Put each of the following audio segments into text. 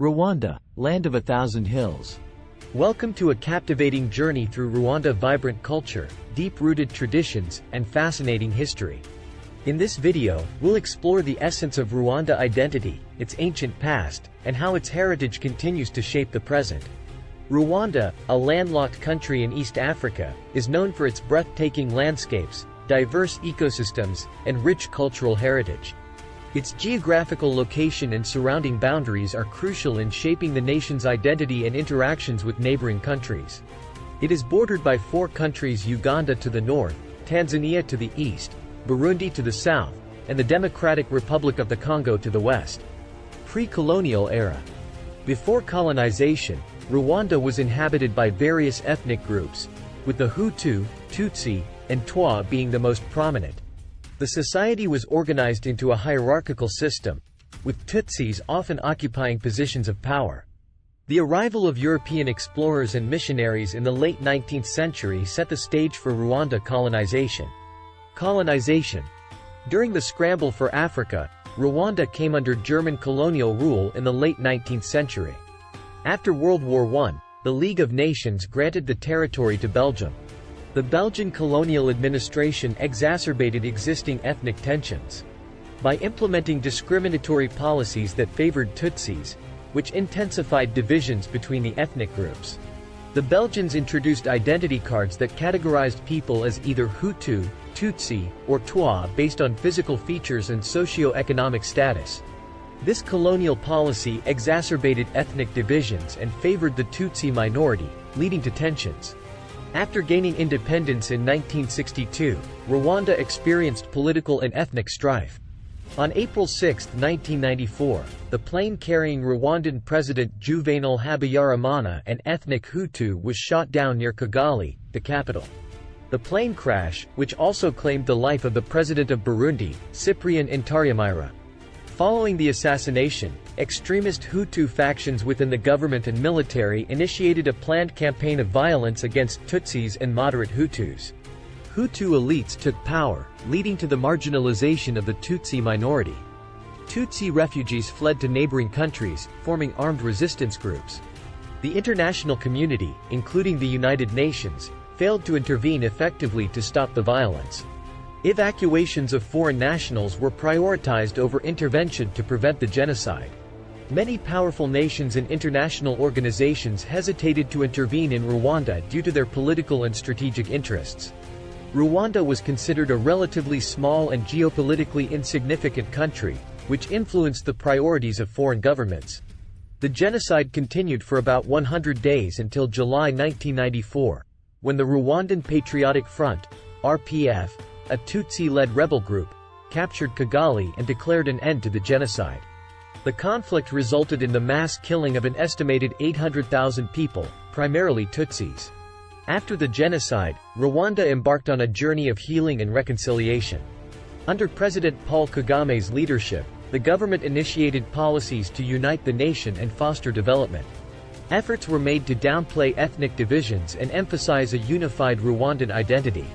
Rwanda, land of 1,000 hills. Welcome to a captivating journey through Rwanda's vibrant culture, deep-rooted traditions, and fascinating history. In this video, we'll explore the essence of Rwanda identity, its ancient past, and how its heritage continues to shape the present. Rwanda, a landlocked country in East Africa, is known for its breathtaking landscapes, diverse ecosystems, and rich cultural heritage. Its geographical location and surrounding boundaries are crucial in shaping the nation's identity and interactions with neighboring countries. It is bordered by four countries: Uganda to the north, Tanzania to the east, Burundi to the south, and the Democratic Republic of the Congo to the west. Pre-colonial era. Before colonization, Rwanda was inhabited by various ethnic groups, with the Hutu, Tutsi, and Twa being the most prominent. The society was organized into a hierarchical system, with Tutsis often occupying positions of power. The arrival of European explorers and missionaries in the late 19th century set the stage for Rwanda colonization. During the scramble for Africa, Rwanda came under German colonial rule in the late 19th century. After World War I, the League of Nations granted the territory to Belgium. The Belgian colonial administration exacerbated existing ethnic tensions by implementing discriminatory policies that favored Tutsis, which intensified divisions between the ethnic groups. The Belgians introduced identity cards that categorized people as either Hutu, Tutsi, or Twa based on physical features and socio-economic status. This colonial policy exacerbated ethnic divisions and favored the Tutsi minority, leading to tensions. After gaining independence in 1962, Rwanda experienced political and ethnic strife. On April 6, 1994, the plane carrying Rwandan President Juvenal Habyarimana, an ethnic Hutu, was shot down near Kigali, the capital. The plane crash, which also claimed the life of the president of Burundi, Cyprien Ntaryamira. Following the assassination, extremist Hutu factions within the government and military initiated a planned campaign of violence against Tutsis and moderate Hutus. Hutu elites took power, leading to the marginalization of the Tutsi minority. Tutsi refugees fled to neighboring countries, forming armed resistance groups. The international community, including the United Nations, failed to intervene effectively to stop the violence. Evacuations of foreign nationals were prioritized over intervention to prevent the genocide. Many powerful nations and international organizations hesitated to intervene in Rwanda due to their political and strategic interests. Rwanda was considered a relatively small and geopolitically insignificant country, which influenced the priorities of foreign governments. The genocide continued for about 100 days until July 1994, when the Rwandan Patriotic Front, RPF, a Tutsi-led rebel group, captured Kigali and declared an end to the genocide. The conflict resulted in the mass killing of an estimated 800,000 people, primarily Tutsis. After the genocide, Rwanda embarked on a journey of healing and reconciliation. Under President Paul Kagame's leadership, the government initiated policies to unite the nation and foster development. Efforts were made to downplay ethnic divisions and emphasize a unified Rwandan identity.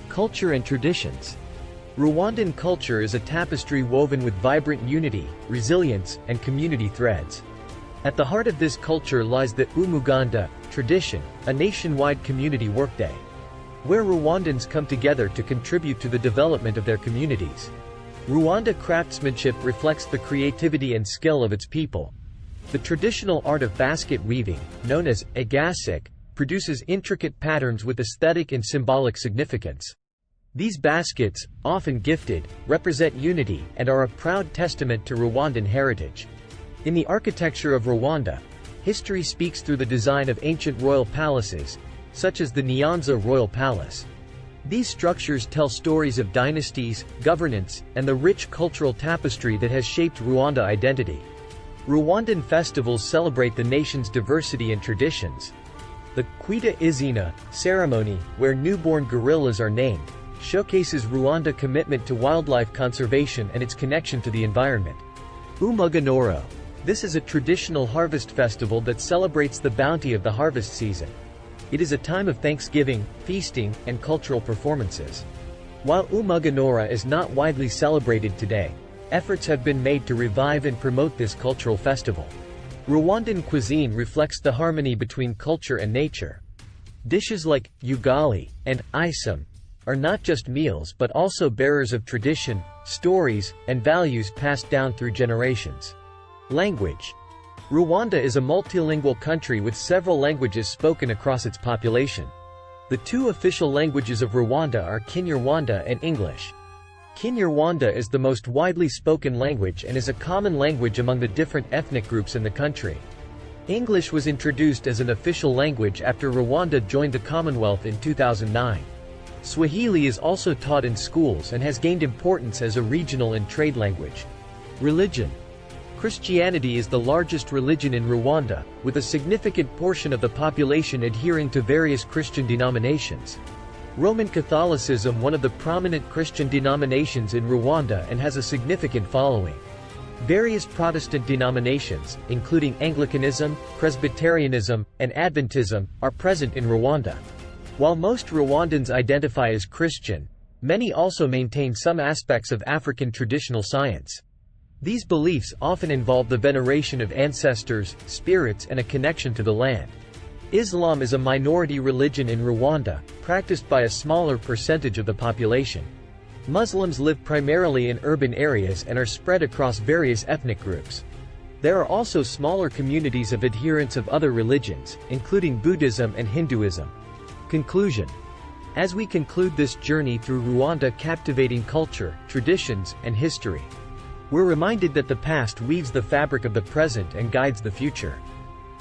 Culture and traditions. Rwandan culture is a tapestry woven with vibrant unity, resilience, and community threads. At the heart of this culture lies the Umuganda tradition, a nationwide community workday, where Rwandans come together to contribute to the development of their communities. Rwanda craftsmanship reflects the creativity and skill of its people. The traditional art of basket weaving, known as agasik, produces intricate patterns with aesthetic and symbolic significance. These baskets, often gifted, represent unity and are a proud testament to Rwandan heritage. In the architecture of Rwanda, history speaks through the design of ancient royal palaces, such as the Nyanza Royal Palace. These structures tell stories of dynasties, governance, and the rich cultural tapestry that has shaped Rwanda identity. Rwandan festivals celebrate the nation's diversity and traditions. The Kwita Izina ceremony, where newborn gorillas are named, showcases Rwanda's commitment to wildlife conservation and its connection to the environment. Umuganoro. This is a traditional harvest festival that celebrates the bounty of the harvest season. It is a time of thanksgiving, feasting, and cultural performances. While Umuganoro is not widely celebrated today, efforts have been made to revive and promote this cultural festival. Rwandan cuisine reflects the harmony between culture and nature. Dishes like ugali and isam are not just meals but also bearers of tradition, stories, and values passed down through generations. Language. Rwanda is a multilingual country with several languages spoken across its population. The two official languages of Rwanda are Kinyarwanda and English. Kinyarwanda is the most widely spoken language and is a common language among the different ethnic groups in the country. English was introduced as an official language after Rwanda joined the Commonwealth in 2009. Swahili is also taught in schools and has gained importance as a regional and trade language. Religion. Christianity is the largest religion in Rwanda, with a significant portion of the population adhering to various Christian denominations. Roman Catholicism, one of the prominent Christian denominations in Rwanda, and has a significant following. Various Protestant denominations, including Anglicanism, Presbyterianism, and Adventism, are present in Rwanda. While most Rwandans identify as Christian, many also maintain some aspects of African traditional science. These beliefs often involve the veneration of ancestors, spirits, and a connection to the land. Islam is a minority religion in Rwanda, practiced by a smaller percentage of the population. Muslims live primarily in urban areas and are spread across various ethnic groups. There are also smaller communities of adherents of other religions, including Buddhism and Hinduism. Conclusion. As we conclude this journey through Rwanda captivating culture, traditions, and history, we're reminded that the past weaves the fabric of the present and guides the future.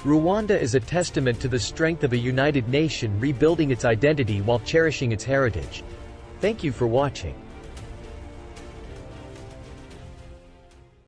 Rwanda is a testament to the strength of a united nation rebuilding its identity while cherishing its heritage. Thank you for watching.